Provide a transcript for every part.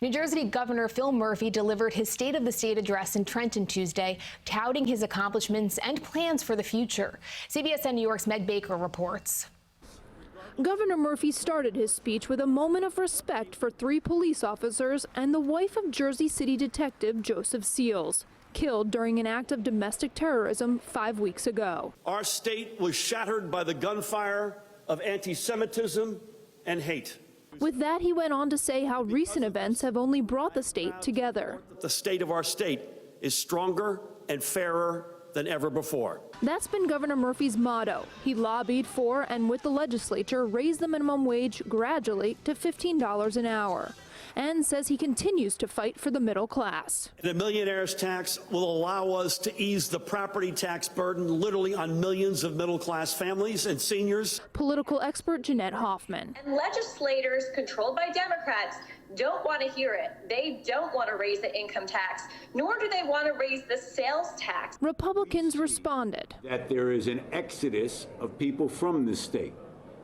New Jersey Governor Phil Murphy delivered his State of the State address in Trenton Tuesday, touting his accomplishments and plans for the future. CBSN New York's Meg Baker reports. Governor Murphy started his speech with a moment of respect for 3 police officers and the wife of Jersey City Detective Joseph Seals, killed during an act of domestic terrorism 5 weeks ago. Our state was shattered by the gunfire of anti-Semitism and hate. With that, he went on to say how recent events have only brought the state together. The state of our state is stronger and fairer than ever before. That's been Governor Murphy's motto. He lobbied for and with the legislature raised the minimum wage gradually to $15 an hour, and says he continues to fight for the middle class. The millionaire's tax will allow us to ease the property tax burden literally on millions of middle-class families and seniors. Political expert Jeanette Hoffman. And legislators controlled by Democrats don't want to hear it. They don't want to raise the income tax, nor do they want to raise the sales tax. Republicans responded that there is an exodus of people from the state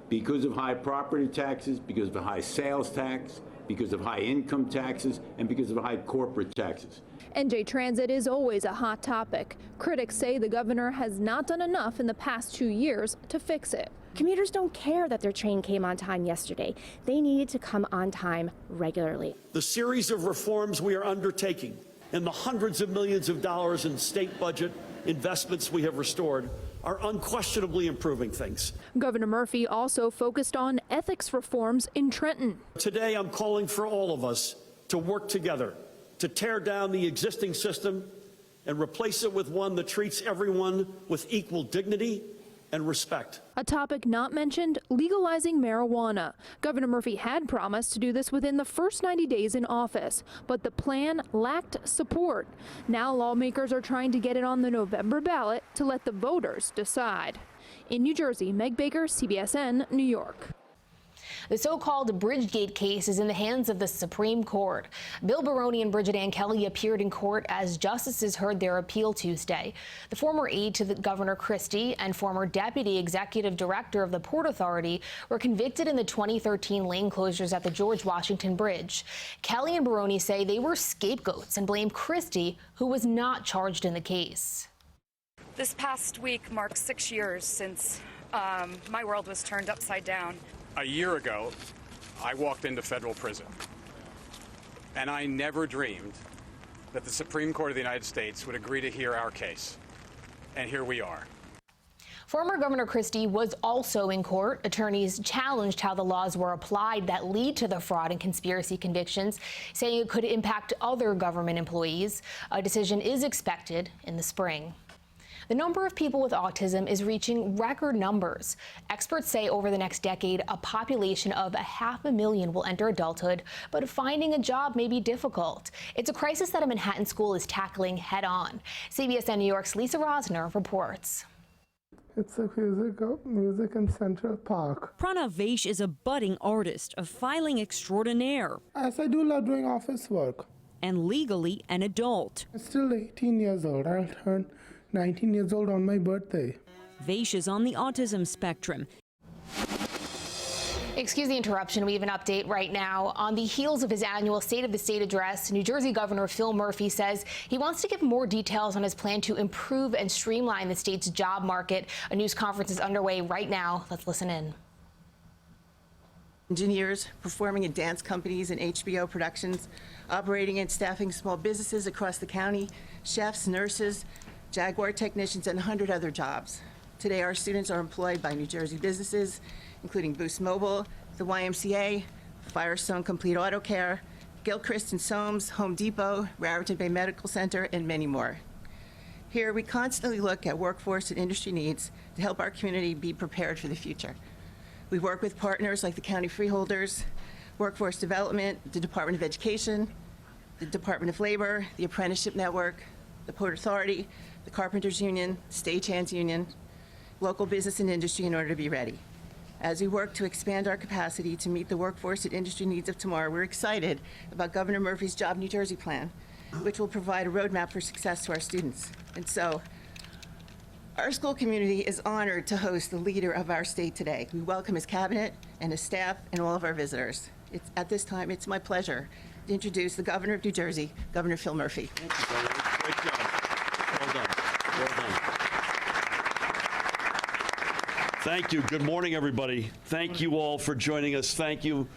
because of high property taxes, because of a high sales tax, because of high income taxes, and because of high corporate taxes. NJ Transit is always a hot topic. Critics say the governor has not done enough in the past 2 years to fix it. Commuters don't care that their train came on time yesterday. They needed to come on time regularly. The series of reforms we are undertaking and the hundreds of millions of dollars in state budget investments we have restored are unquestionably improving things. Governor Murphy also focused on ethics reforms in Trenton. Today, I'm calling for all of us to work together to tear down the existing system and replace it with one that treats everyone with equal dignity and respect. A topic not mentioned, legalizing marijuana. Governor Murphy had promised to do this within the first 90 days in office, but the plan lacked support. Now lawmakers are trying to get it on the November ballot to let the voters decide. In New Jersey, Meg Baker, CBSN, New York. The so-called Bridgegate case is in the hands of the Supreme Court. Bill Baroni and DeAngelis appeared in court as justices heard their appeal Tuesday. The former aide to the Governor Christie and former deputy executive director of the Port Authority were convicted in the 2013 lane closures at the George Washington Bridge. Kelly and Baroni say they were scapegoats and blame Christie, who was not charged in the case. This past week marks 6 years since my world was turned upside down. A year ago, I walked into federal prison, and I never dreamed that the Supreme Court of the United States would agree to hear our case. And here we are. Former Governor Christie was also in court. Attorneys challenged how the laws were applied that lead to the fraud and conspiracy convictions, saying it could impact other government employees. A decision is expected in the spring. The number of people with autism is reaching record numbers. Experts say over the next decade, a population of 500,000 will enter adulthood, but finding a job may be difficult. It's a crisis that a Manhattan school is tackling head on. CBSN New York's Lisa Rosner reports. It's a music in Central Park. Pranav Vaish is a budding artist, a filing extraordinaire. As I do love doing office work. And legally an adult. I'm still 18 years old. I'll turn 19 years old on my birthday. Vaish is on the autism spectrum. Excuse the interruption. We have an update right now. On the heels of his annual State of the State address, New Jersey Governor Phil Murphy says he wants to give more details on his plan to improve and streamline the state's job market. A news conference is underway right now. Let's listen in. Engineers performing in dance companies and HBO productions, operating and staffing small businesses across the county, chefs, nurses, Jaguar technicians, and 100 other jobs. Today, our students are employed by New Jersey businesses, including Boost Mobile, the YMCA, Firestone Complete Auto Care, Gilchrist and Soames, Home Depot, Raritan Bay Medical Center, and many more. Here, we constantly look at workforce and industry needs to help our community be prepared for the future. We work with partners like the county freeholders, Workforce Development, the Department of Education, the Department of Labor, the Apprenticeship Network, the Port Authority, the Carpenters Union, Stagehands Union, local business and industry in order to be ready. As we work to expand our capacity to meet the workforce and industry needs of tomorrow, we're excited about Governor Murphy's Job New Jersey plan, which will provide a roadmap for success to our students. And so, our school community is honored to host the leader of our state today. We welcome his cabinet and his staff and all of our visitors. At this time, it's my pleasure to introduce the Governor of New Jersey, Governor Phil Murphy. Thank you, Governor. Great job. Well done. Well done. Thank you. Good morning, everybody. Thank you all for joining us. Thank you,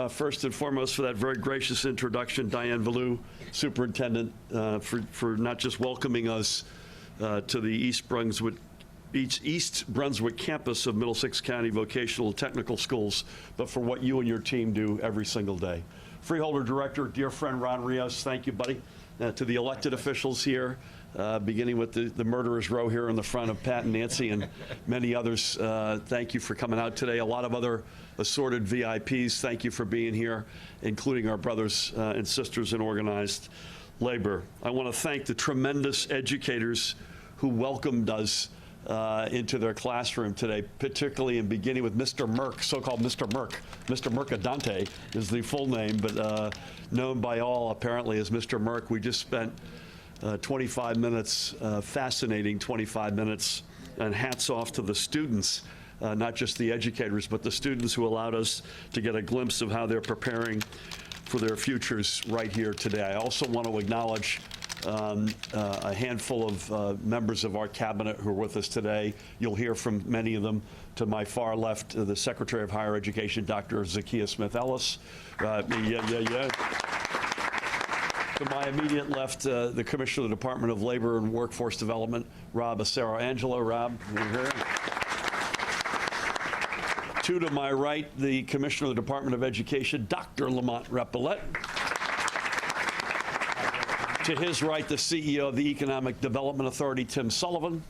first and foremost, for that very gracious introduction, Diane Valou, Superintendent, for not just welcoming us to the East Brunswick campus of Middlesex County Vocational and Technical Schools, but for what you and your team do every single day. Freeholder Director, dear friend Ron Rios, thank you, buddy. To the elected officials here, beginning with the murderer's row here in the front of Pat and Nancy and many others, thank you for coming out today. A lot of other assorted VIPs, thank you for being here, including our brothers and sisters in organized labor. I want to thank the tremendous educators who welcomed us into their classroom today, particularly in beginning with Mr. Merck, so-called Mr. Merck. Mr. Mercadante is the full name, but known by all apparently as Mr. Merck. We just spent 25 minutes, fascinating 25 minutes, and hats off to the students, not just the educators, but the students who allowed us to get a glimpse of how they're preparing for their futures right here today. I also want to acknowledge a handful of members of our cabinet who are with us today. You'll hear from many of them. To my far left, the Secretary of Higher Education, Dr. Zakiya Smith-Ellis. To my immediate left, the Commissioner of the Department of Labor and Workforce Development, Rob Acero-Angelo. Rob, you're here. Two to my right, the Commissioner of the Department of Education, Dr. Lamont Repillette. To his right, the CEO of the Economic Development Authority, Tim Sullivan.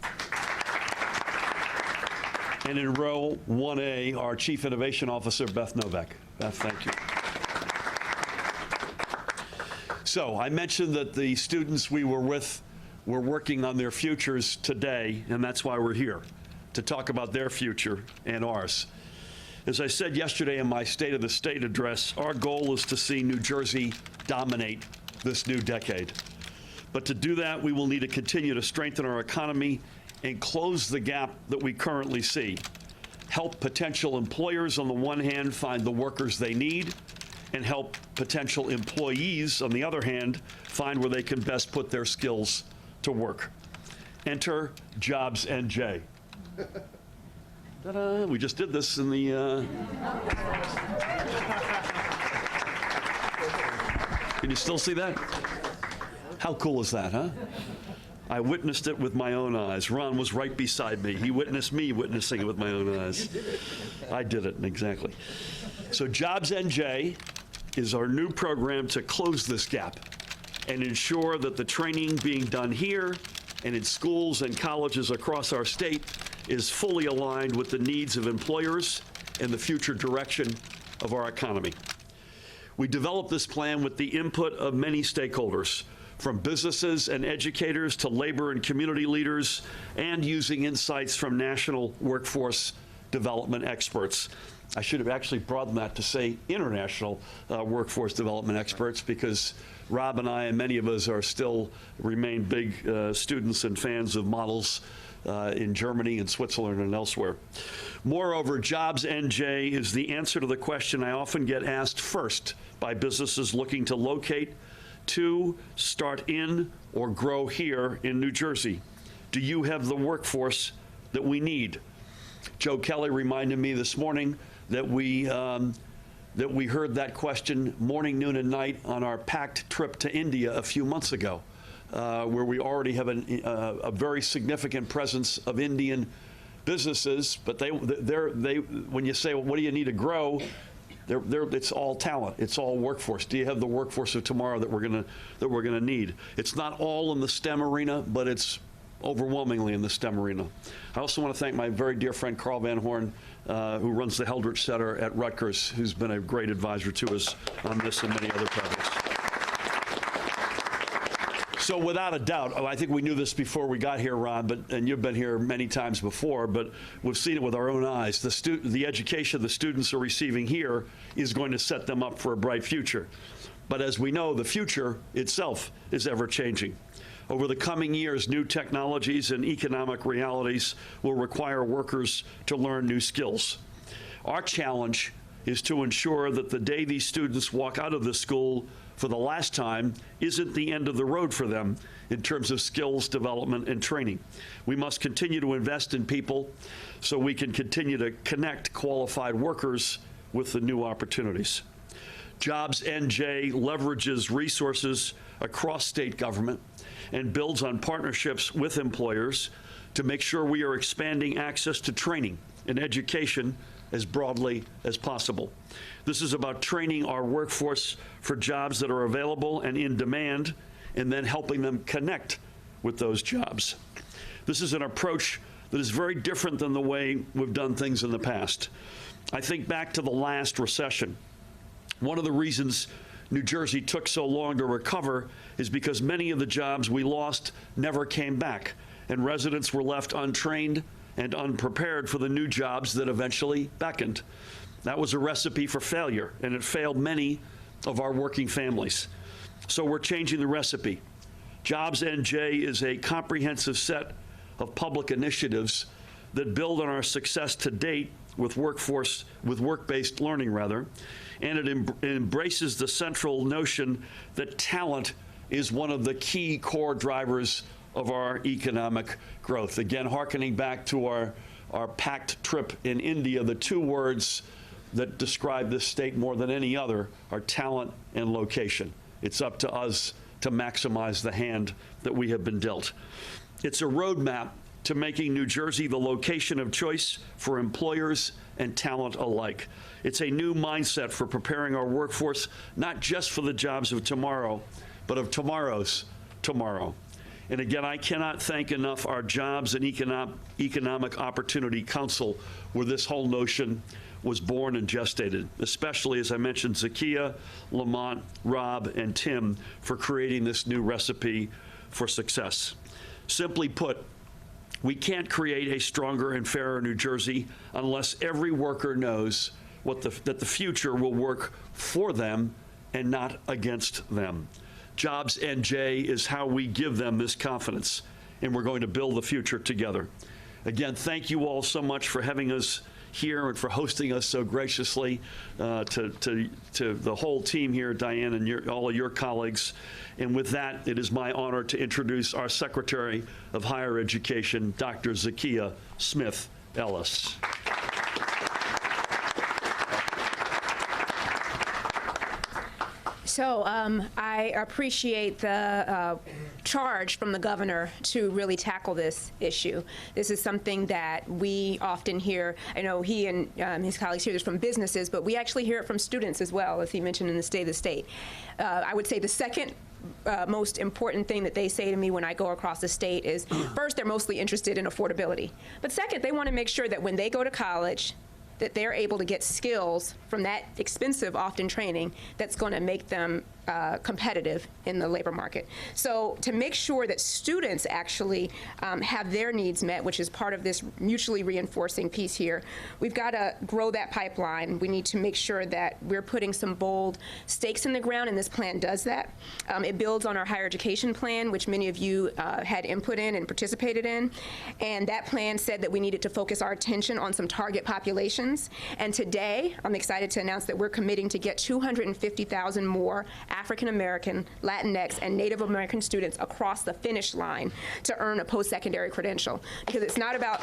And in row 1A, our Chief Innovation Officer, Beth Novak. Beth, thank you. So I mentioned that the students we were with were working on their futures today, and that's why we're here, to talk about their future and ours. As I said yesterday in my State of the State address, our goal is to see New Jersey dominate this new decade. But to do that, we will need to continue to strengthen our economy and close the gap that we currently see. Help potential employers, on the one hand, find the workers they need, and help potential employees, on the other hand, find where they can best put their skills to work. Enter Jobs NJ. Ta-da, we just did this in the... Can you still see that? How cool is that, huh? I witnessed it with my own eyes. Ron was right beside me. He witnessed me witnessing it with my own eyes. I did it, exactly. So Jobs NJ is our new program to close this gap and ensure that the training being done here and in schools and colleges across our state is fully aligned with the needs of employers and the future direction of our economy. We developed this plan with the input of many stakeholders, from businesses and educators to labor and community leaders, and using insights from national workforce development experts. I should have actually broadened that to say international workforce development experts, because Rob and I and many of us remain big students and fans of models in Germany and Switzerland and elsewhere. Moreover, Jobs NJ is the answer to the question I often get asked first by businesses looking to locate, to start in, or grow here in New Jersey. Do you have the workforce that we need? Joe Kelly reminded me this morning that we heard that question morning, noon, and night on our packed trip to India a few months ago, where we already have a very significant presence of Indian businesses. But when you say, well, what do you need to grow? It's all talent. It's all workforce. Do you have the workforce of tomorrow that we're gonna need? It's not all in the STEM arena, but it's overwhelmingly in the STEM arena. I also want to thank my very dear friend Carl Van Horn, who runs the Heldrich Center at Rutgers, who's been a great advisor to us on this and many other projects. So without a doubt, I think we knew this before we got here, Ron, and you've been here many times before, but we've seen it with our own eyes. The education the students are receiving here is going to set them up for a bright future. But as we know, the future itself is ever changing. Over the coming years, new technologies and economic realities will require workers to learn new skills. Our challenge is to ensure that the day these students walk out of the school for the last time isn't the end of the road for them in terms of skills development and training. We must continue to invest in people so we can continue to connect qualified workers with the new opportunities. Jobs NJ leverages resources across state government and builds on partnerships with employers to make sure we are expanding access to training and education as broadly as possible. This is about training our workforce for jobs that are available and in demand, and then helping them connect with those jobs. This is an approach that is very different than the way we've done things in the past. I think back to the last recession. One of the reasons New Jersey took so long to recover is because many of the jobs we lost never came back, and residents were left untrained and unprepared for the new jobs that eventually beckoned. That was a recipe for failure, and it failed many of our working families. So we're changing the recipe. Jobs NJ is a comprehensive set of public initiatives that build on our success to date with work-based learning, and it embraces the central notion that talent is one of the key core drivers of our economic growth. Again, hearkening back to our packed trip in India, the two words that describe this state more than any other are talent and location. It's up to us to maximize the hand that we have been dealt. It's a roadmap to making New Jersey the location of choice for employers and talent alike. It's a new mindset for preparing our workforce, not just for the jobs of tomorrow, but of tomorrow's tomorrow. And again, I cannot thank enough our Jobs and Economic Opportunity Council, where this whole notion was born and gestated, especially, as I mentioned, Zakiya, Lamont, Rob, and Tim for creating this new recipe for success. Simply put, we can't create a stronger and fairer New Jersey unless every worker knows that the future will work for them and not against them. Jobs NJ is how we give them this confidence, and we're going to build the future together. Again, thank you all so much for having us here and for hosting us so graciously, to the whole team here, Diane, and all of your colleagues. And with that, it is my honor to introduce our Secretary of Higher Education, Dr. Zakiya Smith Ellis. So I appreciate the charge from the governor to really tackle this issue. This is something that we often hear. I know he and his colleagues hear this from businesses, but we actually hear it from students as well, as he mentioned in the State of the State. I would say the second most important thing that they say to me when I go across the state is, first, they're mostly interested in affordability. But second, they want to make sure that when they go to college, that they're able to get skills from that expensive, often training, that's going to make them competitive in the labor market. So to make sure that students actually have their needs met, which is part of this mutually reinforcing piece here, we've got to grow that pipeline. We need to make sure that we're putting some bold stakes in the ground, and this plan does that. It builds on our higher education plan, which many of you had input in and participated in. And that plan said that we needed to focus our attention on some target populations. And today, I'm excited to announce that we're committing to get 250,000 more African American, Latinx, and Native American students across the finish line to earn a post-secondary credential. Because it's not about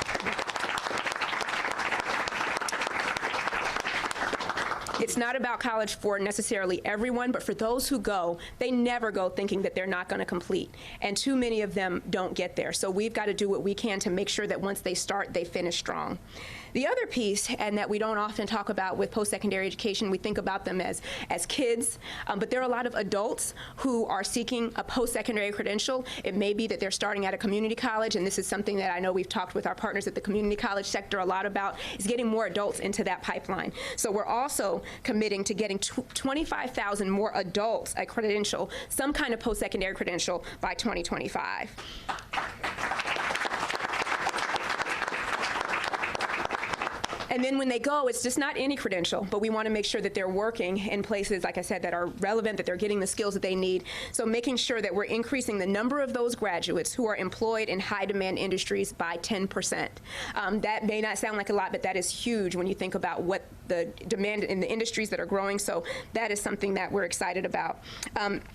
college for necessarily everyone, but for those who go, they never go thinking that they're not going to complete. And too many of them don't get there. So we've got to do what we can to make sure that once they start, they finish strong. The other piece, and that we don't often talk about with post-secondary education, we think about them as kids, but there are a lot of adults who are seeking a post-secondary credential. It may be that they're starting at a community college, and this is something that I know we've talked with our partners at the community college sector a lot about, is getting more adults into that pipeline. So we're also committing to getting 25,000 more adults a credential, some kind of post-secondary credential, by 2025. And then when they go, it's just not any credential, but we want to make sure that they're working in places, like I said, that are relevant, that they're getting the skills that they need. So making sure that we're increasing the number of those graduates who are employed in high-demand industries by 10%. That may not sound like a lot, but that is huge when you think about what the demand in the industries that are growing. So that is something that we're excited about.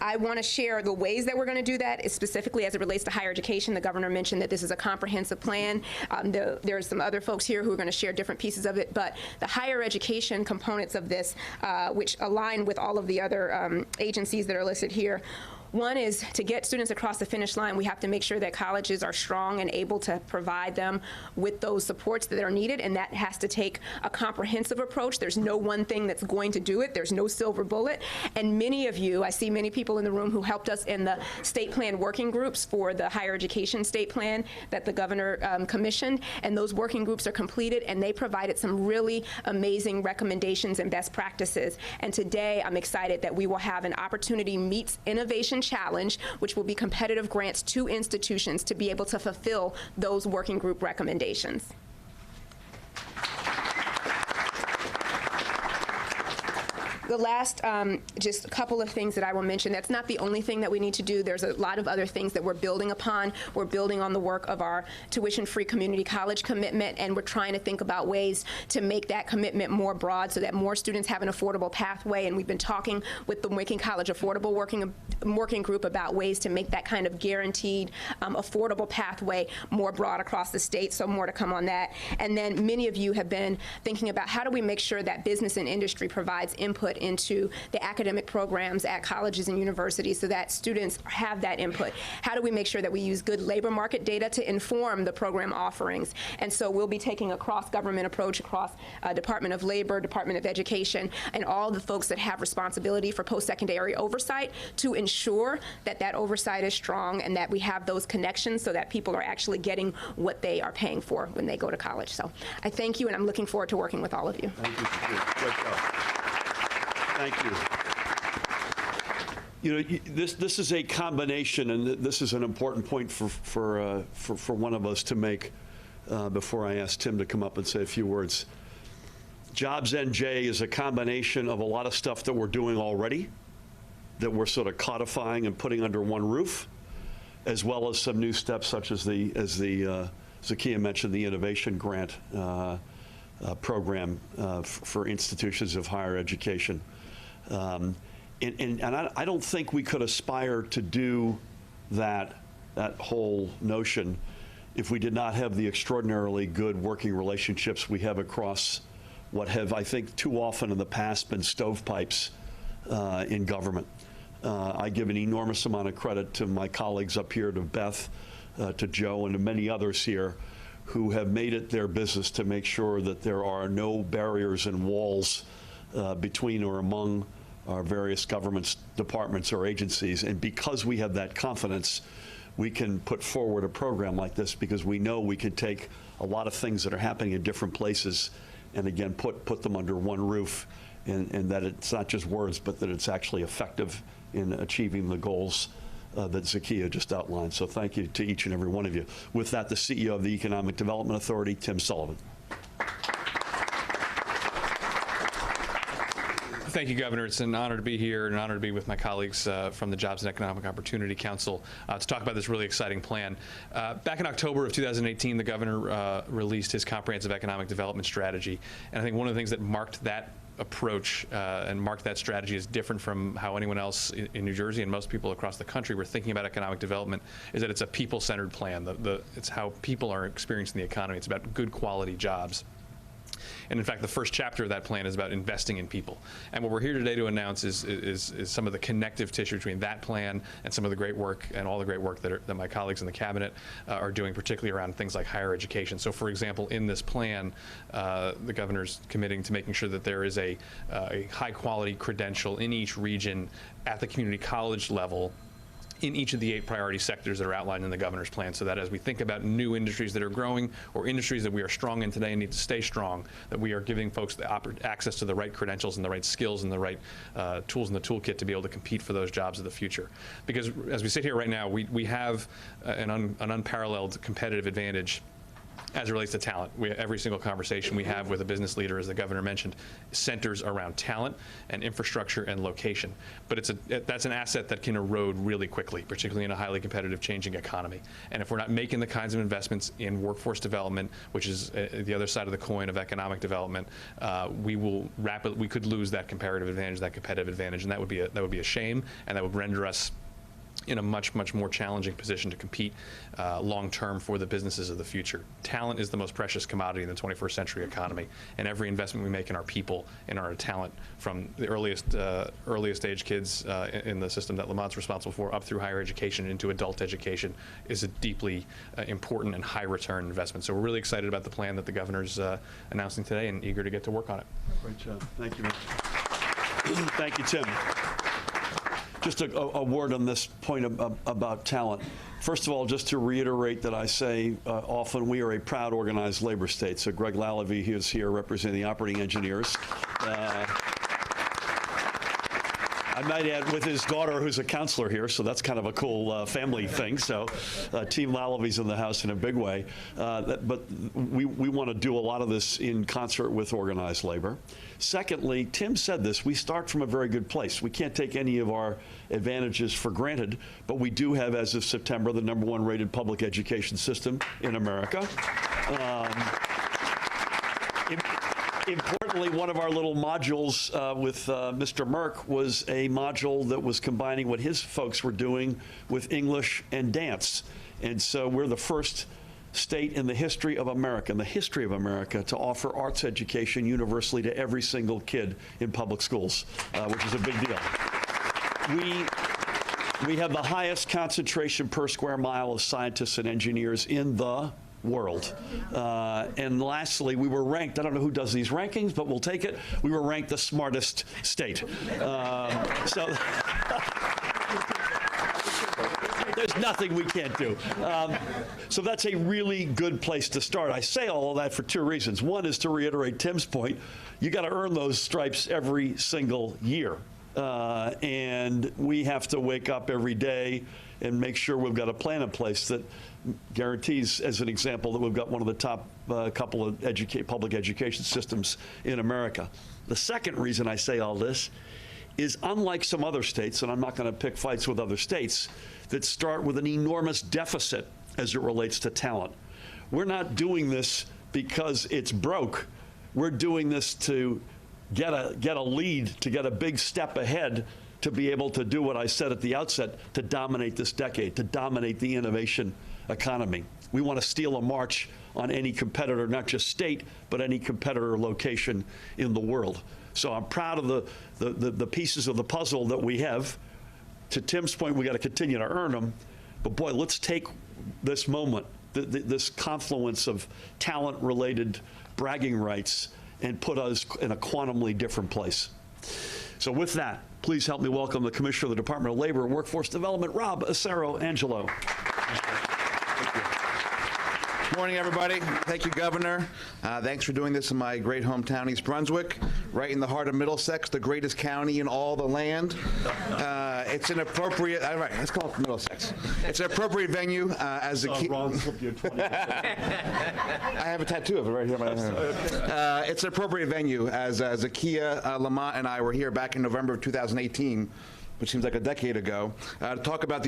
I want to share the ways that we're going to do that, is specifically as it relates to higher education. The governor mentioned that this is a comprehensive plan. There are some other folks here who are going to share different pieces of it, but the higher education components of this, which align with all of the other agencies that are listed here. One is to get students across the finish line, we have to make sure that colleges are strong and able to provide them with those supports that are needed, and that has to take a comprehensive approach. There's no one thing that's going to do it. There's no silver bullet. And many of you, I see many people in the room who helped us in the state plan working groups for the higher education state plan that the governor commissioned, and those working groups are completed, and they provided some really amazing recommendations and best practices. And today, I'm excited that we will have an Opportunity Meets Innovation Challenge, which will be competitive grants to institutions to be able to fulfill those working group recommendations. The last, just a couple of things that I will mention. That's not the only thing that we need to do. There's a lot of other things that we're building upon. We're building on the work of our tuition-free community college commitment, and we're trying to think about ways to make that commitment more broad so that more students have an affordable pathway. And we've been talking with the Making College Affordable working group about ways to make that kind of guaranteed, affordable pathway more broad across the state. So more to come on that. And then many of you have been thinking about how do we make sure that business and industry provides input into the academic programs at colleges and universities so that students have that input. How do we make sure that we use good labor market data to inform the program offerings? And so we'll be taking a cross-government approach across Department of Labor, Department of Education, and all the folks that have responsibility for post-secondary oversight to ensure that that oversight is strong and that we have those connections so that people are actually getting what they are paying for when they go to college. So I thank you, and I'm looking forward to working with all of you. Thank you. Good job. Thank you. You know, this is a combination, and this is an important point for one of us to make before I ask Tim to come up and say a few words. Jobs NJ is a combination of a lot of stuff that we're doing already, that we're sort of codifying and putting under one roof, as well as some new steps such as the Zakiya mentioned, the innovation grant program for institutions of higher education. And I don't think we could aspire to do that whole notion if we did not have the extraordinarily good working relationships we have across what have, I think, too often in the past been stovepipes in government. I give an enormous amount of credit to my colleagues up here, to Beth, to Joe, and to many others here who have made it their business to make sure that there are no barriers and walls between or among our various governments, departments, or agencies. And because we have that confidence, we can put forward a program like this because we know we can take a lot of things that are happening in different places and again put them under one roof, and that it's not just words, but that it's actually effective in achieving the goals that Zakiya just outlined. So thank you to each and every one of you. With that, the CEO of the Economic Development Authority, Tim Sullivan. Thank you, Governor. It's an honor to be here and an honor to be with my colleagues from the Jobs and Economic Opportunity Council to talk about this really exciting plan. Back in October of 2018, the governor released his comprehensive economic development strategy. And I think one of the things that marked that approach and marked that strategy is different from how anyone else in New Jersey and most people across the country were thinking about economic development, is that it's a people-centered plan. It's how people are experiencing the economy. It's about good quality jobs. And in fact, the first chapter of that plan is about investing in people. And what we're here today to announce is some of the connective tissue between that plan and some of the great work and all the great work that my colleagues in the cabinet are doing, particularly around things like higher education. So for example, in this plan, the governor's committing to making sure that there is a high quality credential in each region at the community college level in each of the 8 priority sectors that are outlined in the governor's plan, so that as we think about new industries that are growing or industries that we are strong in today and need to stay strong, that we are giving folks the access to the right credentials and the right skills and the right tools in the toolkit to be able to compete for those jobs of the future. Because as we sit here right now, we have an unparalleled competitive advantage as it relates to talent. Every single conversation we have with a business leader, as the governor mentioned, centers around talent and infrastructure and location. But that's an asset that can erode really quickly, particularly in a highly competitive, changing economy. And if we're not making the kinds of investments in workforce development, which is the other side of the coin of economic development, we could lose that comparative advantage, that competitive advantage, and that would be a shame, and that would render us in a much, much more challenging position to compete long-term for the businesses of the future. Talent is the most precious commodity in the 21st century economy, and every investment we make in our people and our talent, from the earliest age kids in the system that Lamont's responsible for, up through higher education into adult education, is a deeply important and high-return investment. So we're really excited about the plan that the governor's announcing today, and eager to get to work on it. Great job. Thank you. Thank you, Tim. Just a word on this point about talent. First of all, just to reiterate that I say often we are a proud organized labor state. So Greg Lallavie, who is here representing the operating engineers. I might add, with his daughter, who's a counselor here, so that's kind of a cool family thing. So Team Lallavie's in the house in a big way. But we want to do a lot of this in concert with organized labor. Secondly, Tim said this, we start from a very good place. We can't take any of our advantages for granted, but we do have, as of September, the #1 rated public education system in America. Importantly, one of our little modules with Mr. Merck was a module that was combining what his folks were doing with English and dance. And so we're the first state in the history of America, to offer arts education universally to every single kid in public schools, which is a big deal. We have the highest concentration per square mile of scientists and engineers in the world. And lastly, we were ranked, I don't know who does these rankings, but we'll take it, we were ranked the smartest state. So there's nothing we can't do. So that's a really good place to start. I say all of that for two reasons. One is to reiterate Tim's point. You got to earn those stripes every single year. And we have to wake up every day and make sure we've got a plan in place that guarantees, as an example, that we've got one of the top couple of public education systems in America. The second reason I say all this is, unlike some other states, and I'm not going to pick fights with other states, that start with an enormous deficit as it relates to talent. We're not doing this because it's broke. We're doing this to get a lead, to get a big step ahead, to be able to do what I said at the outset, to dominate this decade, to dominate the innovation economy. We want to steal a march on any competitor, not just state, but any competitor location in the world. So I'm proud of the pieces of the puzzle that we have. To Tim's point, we got to continue to earn them. But boy, let's take this moment, this confluence of talent-related bragging rights, and put us in a quantumly different place. So with that, please help me welcome the Commissioner of the Department of Labor and Workforce Development, Rob Acero-Angelo. Good morning, everybody. Thank you, Governor. Thanks for doing this in my great hometown, East Brunswick, right in the heart of Middlesex, the greatest county in all the land. It's an appropriate, all right, let's call it Middlesex. It's an appropriate venue as a key. I have a tattoo of it right here. It's an appropriate venue as Zakiya, Lamont, and I were here back in November of 2018, which seems like a decade ago, to talk about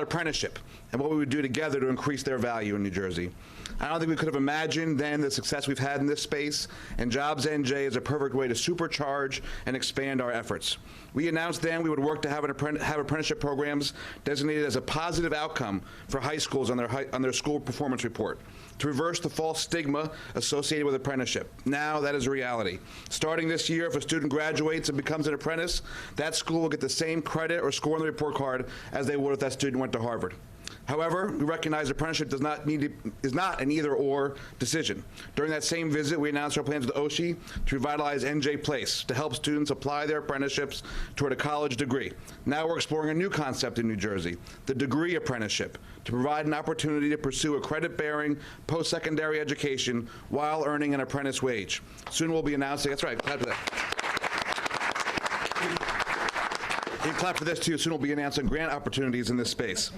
apprenticeship and what we would do together to increase their value in New Jersey. I don't think we could have imagined then the success we've had in this space, and Jobs NJ is a perfect way to supercharge and expand our efforts. We announced then we would work to have apprenticeship programs designated as a positive outcome for high schools on their school performance report, to reverse the false stigma associated with apprenticeship. Now that is a reality. Starting this year, if a student graduates and becomes an apprentice, that school will get the same credit or score on the report card as they would if that student went to Harvard. However, we recognize apprenticeship is not an either-or decision. During that same visit, we announced our plans with OSHI to revitalize NJ Place to help students apply their apprenticeships toward a college degree. Now we're exploring a new concept in New Jersey, the degree apprenticeship, to provide an opportunity to pursue a credit-bearing post-secondary education while earning an apprentice wage. Soon we'll be announcing, that's right, glad for that. clap for this too. Soon we'll be announcing grant opportunities in this space.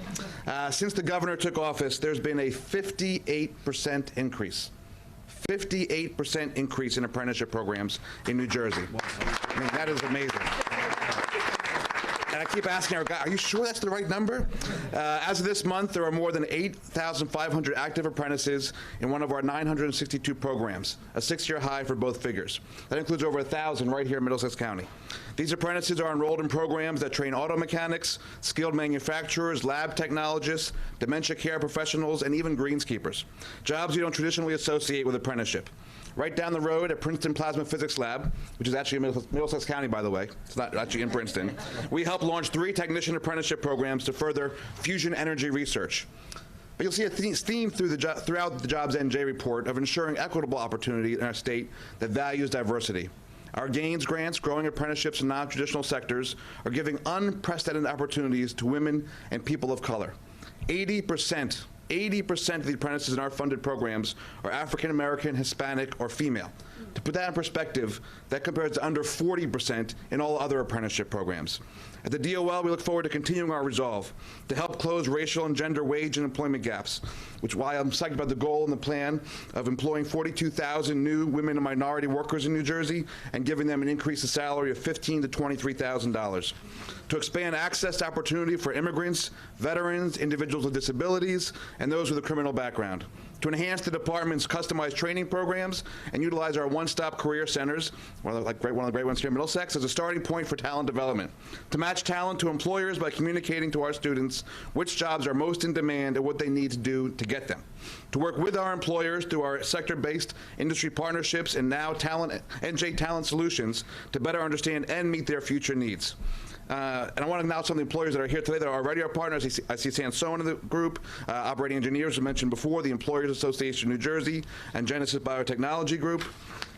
Since the governor took office, there's been a 58% increase. 58% increase in apprenticeship programs in New Jersey. I mean, that is amazing. And I keep asking our guy, are you sure that's the right number? As of this month, there are more than 8,500 active apprentices in one of our 962 programs, a 6-year high for both figures. That includes over 1,000 right here in Middlesex County. These apprentices are enrolled in programs that train auto mechanics, skilled manufacturers, lab technologists, dementia care professionals, and even greenskeepers, jobs you don't traditionally associate with apprenticeship. Right down the road at Princeton Plasma Physics Lab, which is actually in Middlesex County, by the way. It's not actually in Princeton. We helped launch 3 technician apprenticeship programs to further fusion energy research. But you'll see a theme throughout the Jobs NJ report of ensuring equitable opportunity in our state that values diversity. Our GAINS grants, growing apprenticeships in non-traditional sectors, are giving unprecedented opportunities to women and people of color. 80% of the apprentices in our funded programs are African American, Hispanic, or female. To put that in perspective, that compares to under 40% in all other apprenticeship programs. At the DOL, we look forward to continuing our resolve to help close racial and gender wage and employment gaps, which is why I'm excited about the goal and the plan of employing 42,000 new women and minority workers in New Jersey and giving them an increase in salary of $15,000 to $23,000. To expand access to opportunity for immigrants, veterans, individuals with disabilities, and those with a criminal background. To enhance the department's customized training programs and utilize our one-stop career centers, one of the great ones here in Middlesex, as a starting point for talent development. To match talent to employers by communicating to our students which jobs are most in demand and what they need to do to get them. To work with our employers through our sector-based industry partnerships and now NJ Talent Solutions to better understand and meet their future needs. And I want to acknowledge some of the employers that are here today that are already our partners. I see Sansone in the group, Operating Engineers, who mentioned before, the Employers Association of New Jersey, and Genesis Biotechnology Group.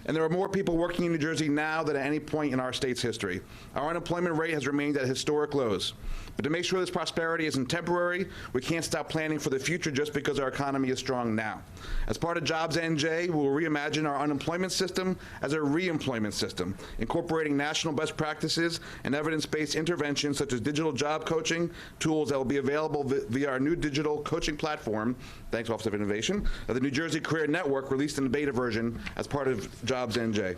And there are more people working in New Jersey now than at any point in our state's history. Our unemployment rate has remained at historic lows. But to make sure this prosperity isn't temporary, we can't stop planning for the future just because our economy is strong now. As part of Jobs NJ, we will reimagine our unemployment system as a re-employment system, incorporating national best practices and evidence-based interventions such as digital job coaching, tools that will be available via our new digital coaching platform, thanks Office of Innovation, the New Jersey Career Network, released in the beta version as part of Jobs NJ.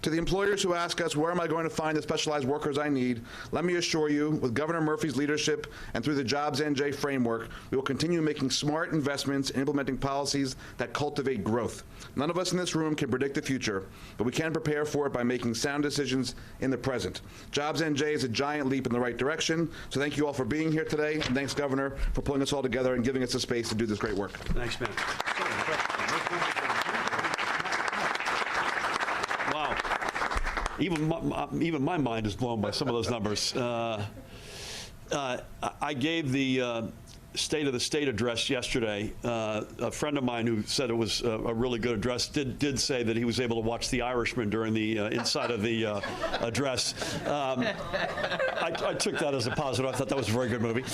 To the employers who ask us, where am I going to find the specialized workers I need, let me assure you, with Governor Murphy's leadership and through the Jobs NJ framework, we will continue making smart investments and implementing policies that cultivate growth. None of us in this room can predict the future, but we can prepare for it by making sound decisions in the present. Jobs NJ is a giant leap in the right direction, so thank you all for being here today, and thanks, Governor, for pulling us all together and giving us the space to do this great work. Thanks, man. Wow. Even my mind is blown by some of those numbers. I gave the State of the State address yesterday. A friend of mine who said it was a really good address did say that he was able to watch The Irishman during the inside of the address. I took that as a positive. I thought that was a very good movie.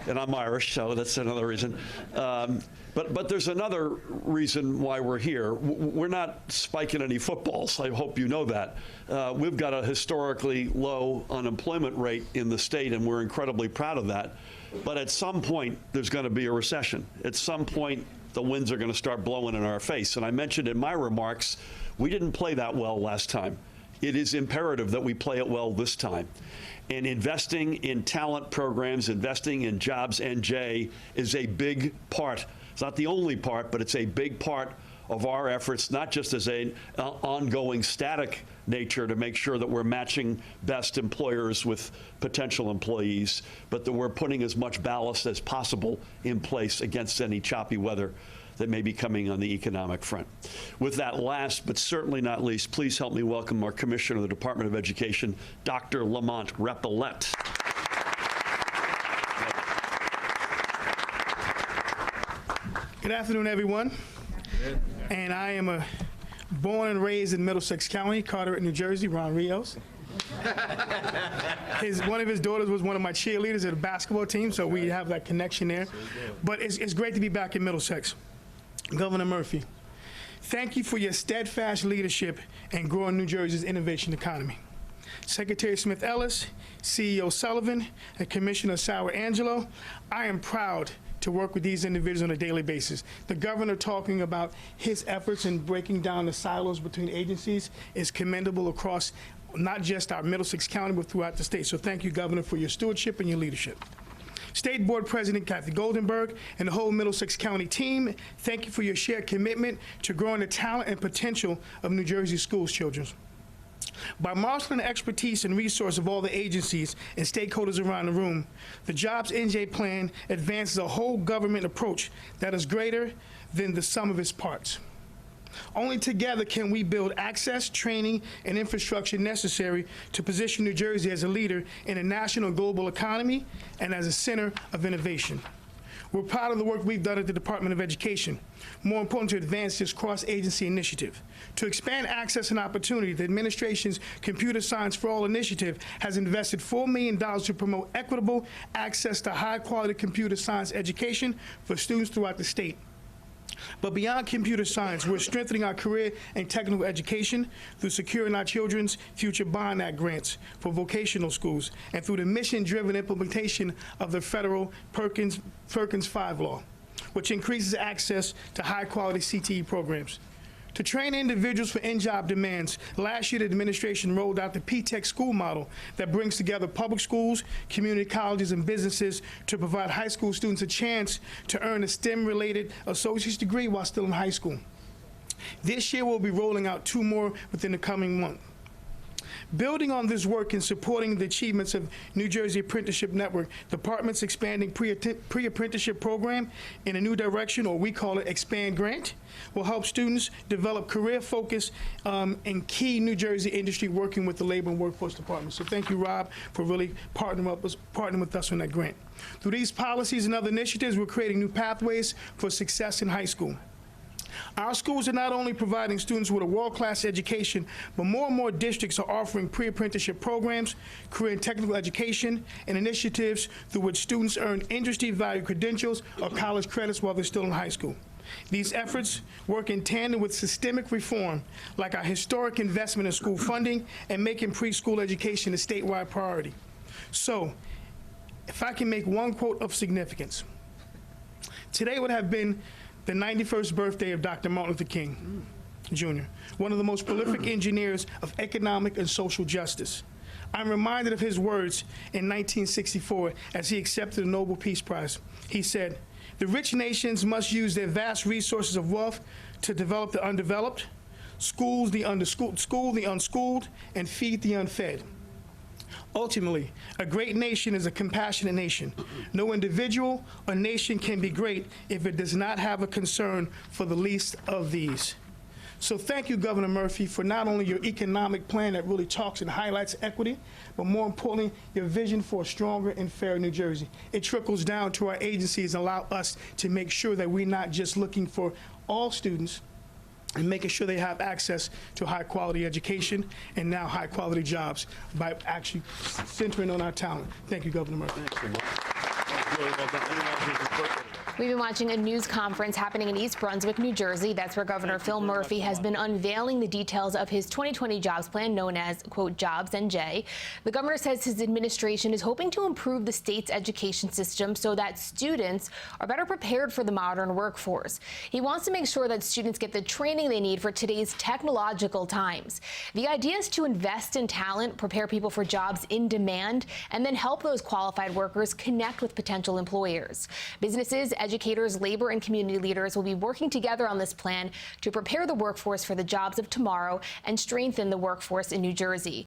And I'm Irish, so that's another reason. But there's another reason why we're here. We're not spiking any footballs. I hope you know that. We've got a historically low unemployment rate in the state, and we're incredibly proud of that. But at some point, there's going to be a recession. At some point, the winds are going to start blowing in our face. And I mentioned in my remarks, we didn't play that well last time. It is imperative that we play it well this time. And investing in talent programs, investing in Jobs NJ is a big part. It's not the only part, but it's a big part of our efforts, not just as an ongoing static nature to make sure that we're matching best employers with potential employees, but that we're putting as much ballast as possible in place against any choppy weather that may be coming on the economic front. With that, last but certainly not least, please help me welcome our Commissioner of the Department of Education, Dr. Lamont Repillette. Good afternoon, everyone. And I am born and raised in Middlesex County, Carteret, New Jersey, Ron Rios. One of his daughters was one of my cheerleaders at a basketball team, so we have that connection there. But it's great to be back in Middlesex. Governor Murphy, thank you for your steadfast leadership in growing New Jersey's innovation economy. Secretary Smith-Ellis, CEO Sullivan, and Commissioner Sauer-Angelo. I am proud to work with these individuals on a daily basis. The governor talking about his efforts in breaking down the silos between agencies is commendable across not just our Middlesex County, but throughout the state. So thank you, Governor, for your stewardship and your leadership. State Board President Kathy Goldenberg and the whole Middlesex County team, thank you for your shared commitment to growing the talent and potential of New Jersey schools children. By marshaling the expertise and resource of all the agencies and stakeholders around the room, the Jobs NJ plan advances a whole government approach that is greater than the sum of its parts. Only together can we build access, training, and infrastructure necessary to position New Jersey as a leader in a national and global economy and as a center of innovation. We're proud of the work we've done at the Department of Education. More important, to advance this cross-agency initiative. To expand access and opportunity, the administration's Computer Science for All initiative has invested $4 million to promote equitable access to high-quality computer science education for students throughout the state. But beyond computer science, we're strengthening our career and technical education through securing our children's future Bond Act grants for vocational schools and through the mission-driven implementation of the federal Perkins 5 law, which increases access to high-quality CTE programs. To train individuals for in-job demands, last year the administration rolled out the P-TECH school model that brings together public schools, community colleges, and businesses to provide high school students a chance to earn a STEM-related associate's degree while still in high school. This year we'll be rolling out 2 more within the coming month. Building on this work and supporting the achievements of New Jersey Apprenticeship Network, the department's expanding pre-apprenticeship program in a new direction, or we call it Expand Grant, will help students develop career focus in key New Jersey industry, working with the Labor and Workforce Department. So thank you, Rob, for really partnering with us on that grant. Through these policies and other initiatives, we're creating new pathways for success in high school. Our schools are not only providing students with a world-class education, but more and more districts are offering pre-apprenticeship programs, career and technical education, and initiatives through which students earn industry-valued credentials or college credits while they're still in high school. These efforts work in tandem with systemic reform, like our historic investment in school funding and making preschool education a statewide priority. So, if I can make one quote of significance, today would have been the 91st birthday of Dr. Martin Luther King, Jr., one of the most prolific engineers of economic and social justice. I'm reminded of his words in 1964 as he accepted the Nobel Peace Prize. He said, "The rich nations must use their vast resources of wealth to develop the undeveloped, school the unschooled, and feed the unfed. Ultimately, a great nation is a compassionate nation. No individual or nation can be great if it does not have a concern for the least of these." So thank you, Governor Murphy, for not only your economic plan that really talks and highlights equity, but more importantly, your vision for a stronger and fairer New Jersey. It trickles down to our agencies and allow us to make sure that we're not just looking for all students, and making sure they have access to high-quality education and now high-quality jobs by actually centering on our talent. Thank you, Governor Murphy. We've been watching a news conference happening in East Brunswick, New Jersey. That's where Governor Phil Murphy has been unveiling the details of his 2020 jobs plan, known as, quote, Jobs NJ. The governor says his administration is hoping to improve the state's education system so that students are better prepared for the modern workforce. He wants to make sure that students get the training they need for today's technological times. The idea is to invest in talent, prepare people for jobs in demand, and then help those qualified workers connect with potential employers. Businesses, educators, labor, and community leaders will be working together on this plan to prepare the workforce for the jobs of tomorrow and strengthen the workforce in New Jersey.